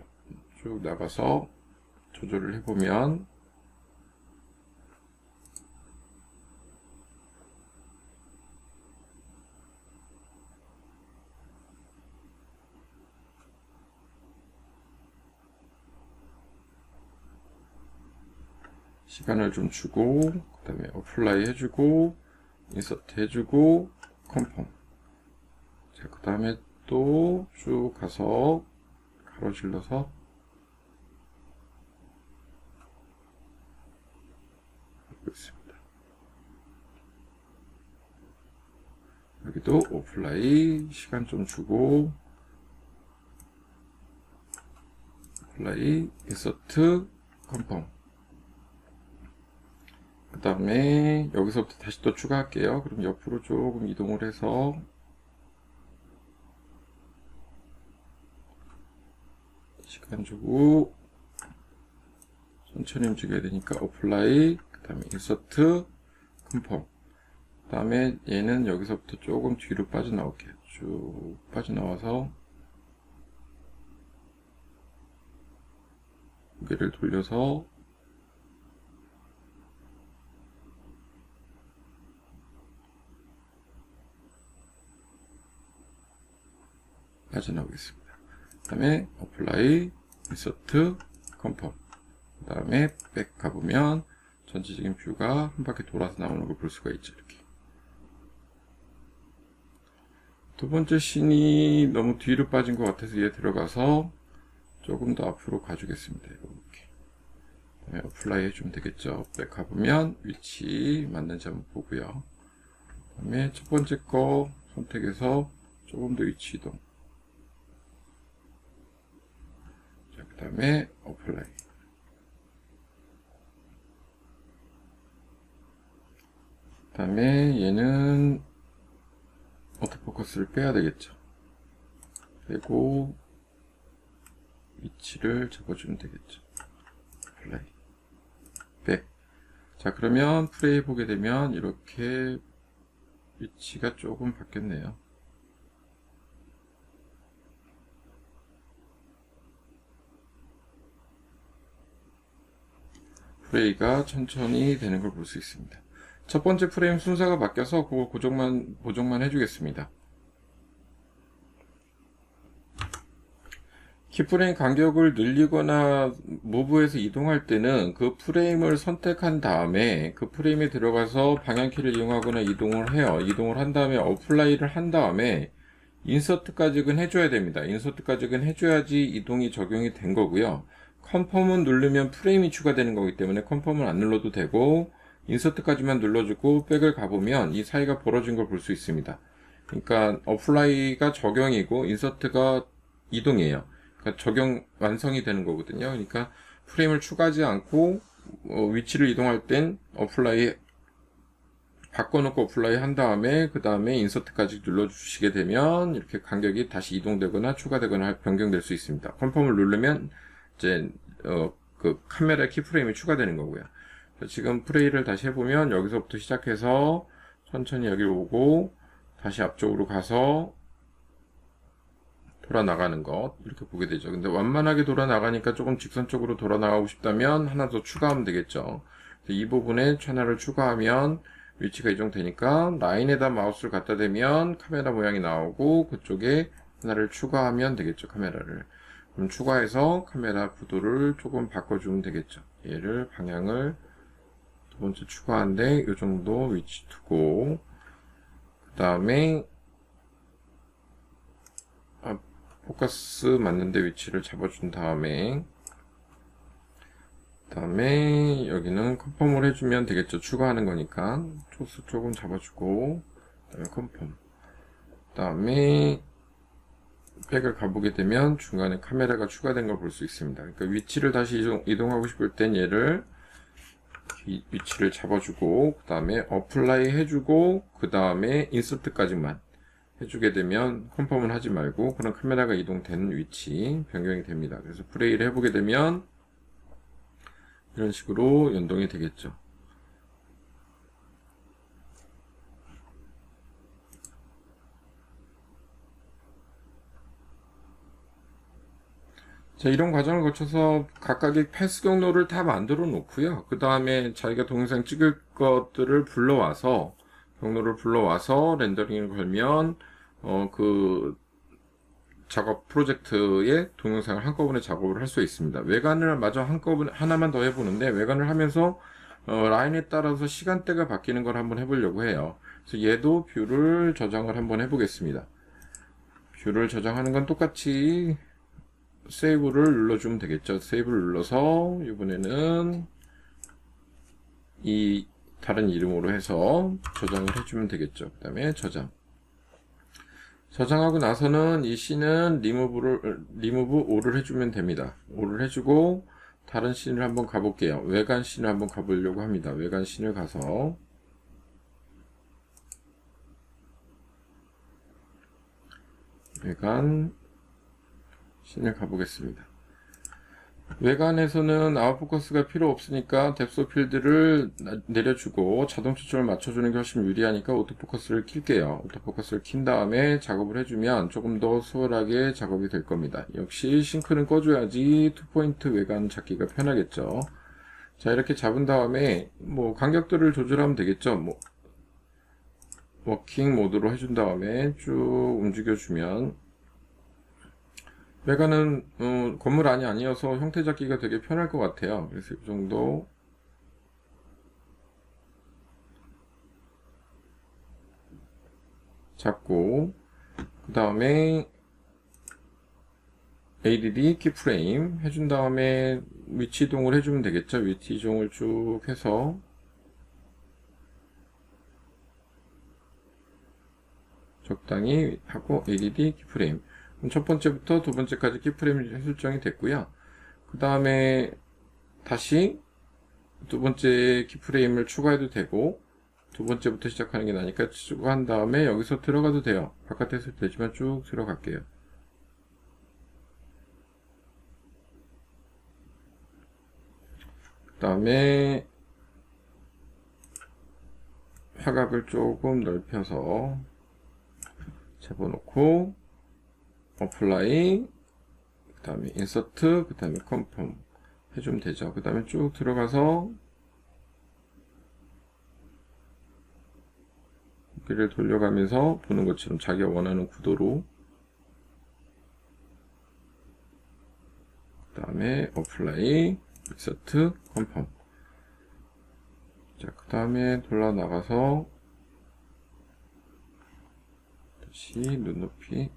쭉 나가서 조절을 해보면 시간을 좀 주고 그 다음에 어플라이 해주고 인서트 해주고 컨펌. 자, 그 다음에 또 쭉 가서 가로질러서 하고 있습니다. 여기도 어플라이 시간 좀 주고 어플라이 인서트 컨펌. 그 다음에 여기서부터 다시 또 추가할게요. 그럼 옆으로 조금 이동을 해서 시간 주고 천천히 움직여야 되니까 어플라이 그 다음에 인서트 컨펌. 그 다음에 얘는 여기서부터 조금 뒤로 빠져나올게요. 쭉 빠져나와서 고개를 돌려서 빠져나오겠습니다. 그 다음에 어플라이 인서트 컨펌. 그 다음에 백 가보면 전체적인 뷰가 한 바퀴 돌아서 나오는 걸 볼 수가 있죠. 이렇게 두 번째 씬이 너무 뒤로 빠진 것 같아서 얘 들어가서 조금 더 앞으로 가주겠습니다. 이렇게 그다음에 어플라이 해주면 되겠죠. 백 가보면 위치 맞는지 한번 보고요. 그 다음에 첫 번째 거 선택해서 조금 더 위치 이동. 그 다음에 어플라이. 그 다음에 얘는 오토포커스를 빼야 되겠죠. 빼고 위치를 잡아주면 되겠죠. 어플라이. 백. 자, 그러면 플레이 보게 되면 이렇게 위치가 조금 바뀌었네요. 플레이가 천천히 되는 걸 볼 수 있습니다. 첫 번째 프레임 순서가 바뀌어서 그거 보정만 해주겠습니다. 키프레임 간격을 늘리거나 무브해서 이동할 때는 그 프레임을 선택한 다음에 그 프레임에 들어가서 방향키를 이용하거나 이동을 해요. 이동을 한 다음에 어플라이를 한 다음에 인서트까지는 해줘야 됩니다. 인서트까지는 해줘야지 이동이 적용이 된 거고요. 컨펌은 누르면 프레임이 추가되는 거기 때문에 컨펌은 안 눌러도 되고, 인서트까지만 눌러주고 백을 가보면 이 사이가 벌어진 걸 볼 수 있습니다. 그러니까 어플라이가 적용이고 인서트가 이동이에요. 그러니까 적용 완성이 되는 거거든요. 그러니까 프레임을 추가하지 않고 위치를 이동할 땐 어플라이 바꿔놓고 어플라이 한 다음에 그 다음에 인서트까지 눌러주시게 되면 이렇게 간격이 다시 이동되거나 추가되거나 변경될 수 있습니다. 컨펌을 누르면 이제 그 카메라 키프레임이 추가되는 거고요. 지금 플레이를 다시 해보면 여기서부터 시작해서 천천히 여기 오고 다시 앞쪽으로 가서 돌아 나가는 것 이렇게 보게 되죠. 근데 완만하게 돌아 나가니까 조금 직선적으로 돌아 나가고 싶다면 하나 더 추가하면 되겠죠. 이 부분에 하나를 추가하면 위치가 이동되니까 라인에다 마우스를 갖다 대면 카메라 모양이 나오고 그쪽에 하나를 추가하면 되겠죠. 카메라를. 그럼 추가해서 카메라 구도를 조금 바꿔주면 되겠죠. 얘를 방향을 두 번째 추가한데 이 정도 위치 두고 그 다음에 포커스 맞는데 위치를 잡아준 다음에 여기는 컨펌을 해주면 되겠죠. 추가하는 거니까 초수 조금 잡아주고 그 다음에 컨펌 그 다음에 백을 가보게 되면 중간에 카메라가 추가된 걸 볼 수 있습니다. 그러니까 위치를 다시 이동하고 싶을 땐 얘를 위치를 잡아주고 그 다음에 어플라이 해주고 그 다음에 인서트까지만 해주게 되면 컨펌은 하지 말고 그런 카메라가 이동되는 위치 변경이 됩니다. 그래서 플레이를 해보게 되면 이런 식으로 연동이 되겠죠. 자, 이런 과정을 거쳐서 각각의 패스 경로를 다 만들어 놓고요. 그 다음에 자기가 동영상 찍을 것들을 불러와서 경로를 불러와서 렌더링을 걸면 그 작업 프로젝트의 동영상을 한꺼번에 작업을 할 수 있습니다. 외관을 마저 한꺼번에 하나만 더 해보는데 외관을 하면서 라인에 따라서 시간대가 바뀌는 걸 한번 해보려고 해요. 그래서 얘도 뷰를 저장을 한번 해보겠습니다. 뷰를 저장하는 건 똑같이 세이브를 눌러주면 되겠죠. 세이브를 눌러서 이번에는 이 다른 이름으로 해서 저장을 해주면 되겠죠. 그 다음에 저장하고 나서는 이 씬은 리무브 올을 해주면 됩니다. 올을 해주고 다른 씬을 한번 가볼게요. 외관 씬을 한번 가보려고 합니다. 외관 씬을 가서 외관 씬을 가보겠습니다. 외관에서는 아웃포커스가 필요 없으니까 뎁스 필드를 내려주고 자동 초점을 맞춰주는 게 훨씬 유리하니까 오토포커스를 킬게요. 오토포커스를 킨 다음에 작업을 해주면 조금 더 수월하게 작업이 될 겁니다. 역시 싱크는 꺼줘야지 투포인트 외관 잡기가 편하겠죠. 자, 이렇게 잡은 다음에 뭐 간격들을 조절하면 되겠죠. 뭐 워킹 모드로 해준 다음에 쭉 움직여주면 외관은 건물 안이 아니어서 형태 잡기가 되게 편할 것 같아요. 그래서 이 정도 잡고 그 다음에 ADD 키프레임 해준 다음에 위치 이동을 해주면 되겠죠. 위치 이동을 쭉 해서 적당히 하고 ADD 키프레임 첫 번째부터 두 번째까지 키프레임이 설정이 됐고요. 그 다음에 다시 두 번째 키프레임을 추가해도 되고 두 번째부터 시작하는 게 나니까 추가한 다음에 여기서 들어가도 돼요. 바깥에서 되지만 쭉 들어갈게요. 그 다음에 화각을 조금 넓혀서 잡아놓고 어플라이 그 다음에 인서트 그 다음에 컨펌 해주면 되죠. 그 다음에 쭉 들어가서 바퀴를 돌려가면서 보는 것처럼 자기가 원하는 구도로. 그 다음에 어플라이, 인서트, 컨펌. 자, 그 다음에 돌아 나가서 다시 눈높이.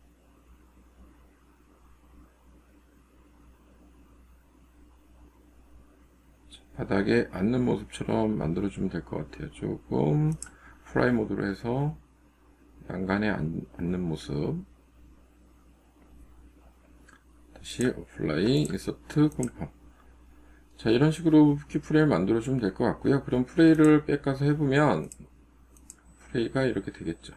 바닥에 앉는 모습처럼 만들어주면 될 것 같아요. 조금 프라이 모드로 해서 난간에 앉는 모습. 다시 어플라이, 인서트, 컨펌. 자, 이런 식으로 키프레임 만들어주면 될 것 같고요. 그럼 프레이를 뺏가서 해보면 프레이가 이렇게 되겠죠.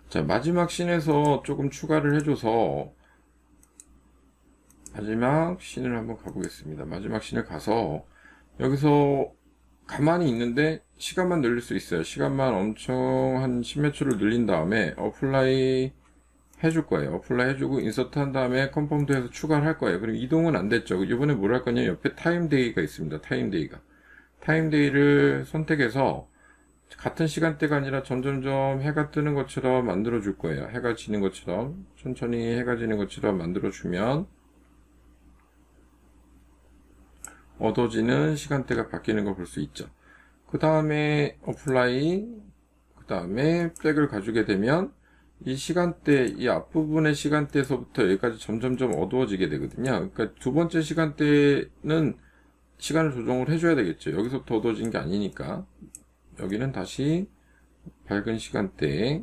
자, 마지막 씬에서 조금 추가를 해줘서 마지막 씬을 한번 가보겠습니다. 마지막 씬을 가서 여기서 가만히 있는데 시간만 늘릴 수 있어요. 시간만 엄청 한 10몇 초를 늘린 다음에 어플라이 해줄 거예요. 어플라이 해주고 인서트 한 다음에 컨펌도 해서 추가를 할 거예요. 그럼 이동은 안 됐죠. 이번에 뭘 할 거냐, 옆에 타임데이가 있습니다. 타임데이를 선택해서 같은 시간대가 아니라 점점점 해가 뜨는 것처럼 만들어 줄 거예요. 해가 지는 것처럼, 천천히 해가 지는 것처럼 만들어 주면 어두워지는 시간대가 바뀌는 걸 볼 수 있죠. 그 다음에 어플라이, 그 다음에 백을 가지게 되면 이 시간대, 이 앞부분의 시간대에서부터 여기까지 점점점 어두워지게 되거든요. 그러니까 두 번째 시간대는 시간을 조정을 해줘야 되겠죠. 여기서부터 어두워진 게 아니니까. 여기는 다시 밝은 시간대에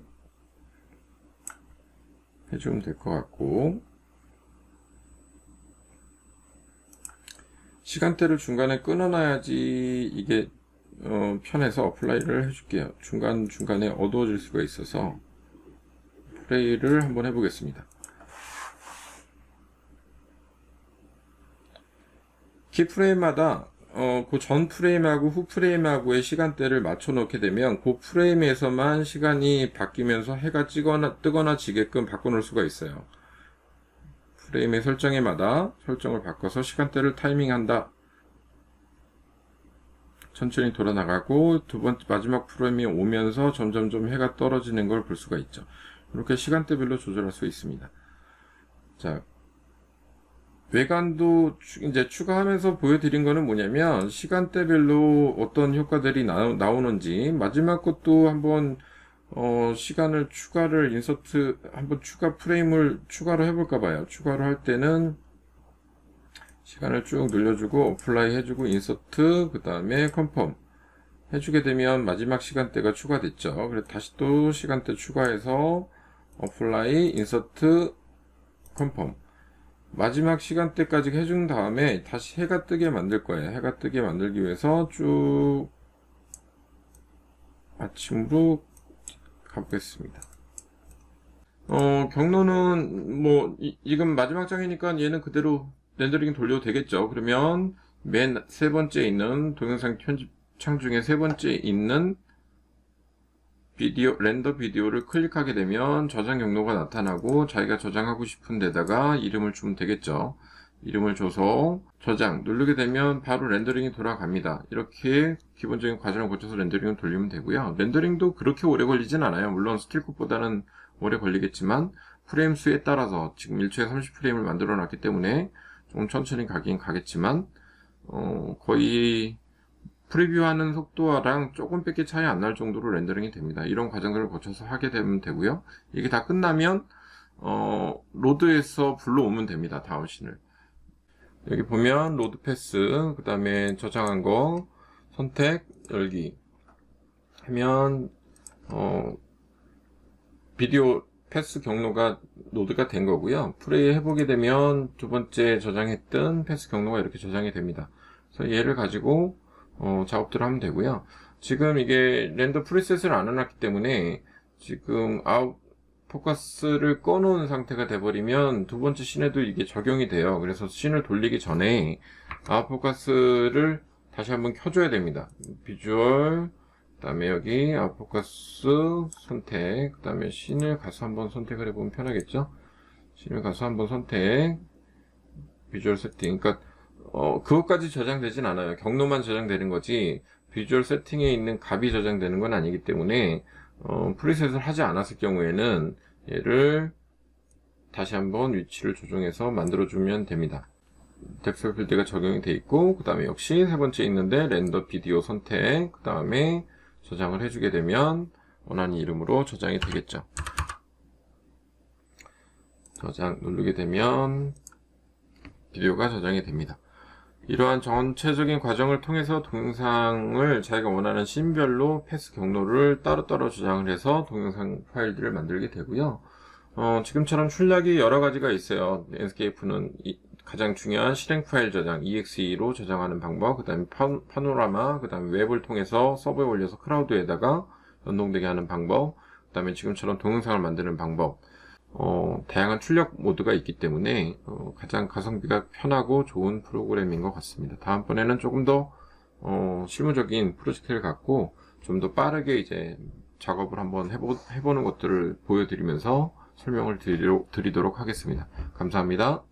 해주면 될 것 같고, 시간대를 중간에 끊어놔야지 이게 편해서 어플라이를 해줄게요. 중간중간에 어두워질 수가 있어서 플레이를 한번 해보겠습니다. 키프레임마다 그 전 프레임하고 후 프레임하고의 시간대를 맞춰 놓게 되면 그 프레임에서만 시간이 바뀌면서 해가 뜨거나 지게끔 바꿔 놓을 수가 있어요. 프레임의 설정에마다 설정을 바꿔서 시간대를 타이밍한다. 천천히 돌아 나가고 두 번째 마지막 프레임이 오면서 점점점 해가 떨어지는 걸 볼 수가 있죠. 이렇게 시간대별로 조절할 수 있습니다. 자, 외관도 이제 추가하면서 보여드린 거는 뭐냐면 시간대별로 어떤 효과들이 나오는지, 마지막 것도 한번 시간을 인서트 한번 추가 프레임을 추가로 해볼까 봐요. 추가로 할 때는 시간을 쭉 늘려주고 어플라이 해주고 인서트 그 다음에 컨펌 해주게 되면 마지막 시간대가 추가됐죠. 그래서 다시 또 시간대 추가해서 어플라이 인서트 컨펌 마지막 시간대까지 해준 다음에 다시 해가 뜨게 만들 거예요. 해가 뜨게 만들기 위해서 쭉 아침으로 가보겠습니다. 경로는 뭐 지금 마지막 장이니까 얘는 그대로 렌더링 돌려도 되겠죠. 그러면 맨 세 번째 있는 동영상 편집 창 중에 세 번째 있는 렌더 비디오를 클릭하게 되면 저장 경로가 나타나고 자기가 저장하고 싶은 데다가 이름을 주면 되겠죠. 이름을 줘서 저장 누르게 되면 바로 렌더링이 돌아갑니다. 이렇게 기본적인 과정을 거쳐서 렌더링을 돌리면 되고요. 렌더링도 그렇게 오래 걸리진 않아요. 물론 스틸컷보다는 오래 걸리겠지만 프레임 수에 따라서 지금 1초에 30프레임을 만들어 놨기 때문에 좀 천천히 가긴 가겠지만 거의 프리뷰하는 속도랑 조금밖에 차이 안 날 정도로 렌더링이 됩니다. 이런 과정들을 거쳐서 하게 되면 되고요. 이게 다 끝나면 로드에서 불러오면 됩니다. 다음 씬을. 여기 보면 로드 패스, 그 다음에 저장한 거 선택 열기 하면 비디오 패스 경로가 로드가 된 거고요. 플레이 해보게 되면 두 번째 저장했던 패스 경로가 이렇게 저장이 됩니다. 그래서 얘를 가지고 작업들을 하면 되고요. 지금 이게 렌더 프리셋을 안 해놨기 때문에 지금 아웃 포커스를 꺼놓은 상태가 돼버리면 두 번째 씬에도 이게 적용이 돼요. 그래서 씬을 돌리기 전에 아웃 포커스를 다시 한번 켜줘야 됩니다. 비주얼, 그 다음에 여기 아웃 포커스 선택, 그 다음에 씬을 가서 한번 선택을 해보면 편하겠죠. 실행 가서 한번 선택, 비주얼 세팅. 그러니까 그것까지 저장되진 않아요. 경로만 저장되는 거지 비주얼 세팅에 있는 값이 저장되는 건 아니기 때문에 프리셋을 하지 않았을 경우에는 얘를 다시 한번 위치를 조정해서 만들어주면 됩니다. 텍스처 필드가 적용이 되어 있고, 그 다음에 역시 세 번째 있는데 렌더 비디오 선택, 그 다음에 저장을 해주게 되면 원하는 이름으로 저장이 되겠죠. 저장 누르게 되면 비디오가 저장이 됩니다. 이러한 전체적인 과정을 통해서 동영상을 자기가 원하는 씬별로 패스 경로를 따로따로 저장을 해서 동영상 파일들을 만들게 되고요. 지금처럼 출력이 여러 가지가 있어요. 엔스케이프는 가장 중요한 실행 파일 저장, EXE로 저장하는 방법, 그 다음에 파노라마, 그 다음에 웹을 통해서 서버에 올려서 클라우드에다가 연동되게 하는 방법, 그 다음에 지금처럼 동영상을 만드는 방법, 다양한 출력 모드가 있기 때문에 가장 가성비가 편하고 좋은 프로그램인 것 같습니다. 다음번에는 조금 더 실무적인 프로젝트를 갖고 좀 더 빠르게 이제 작업을 한번 해보는 것들을 보여드리면서 설명을 드리도록 하겠습니다. 감사합니다.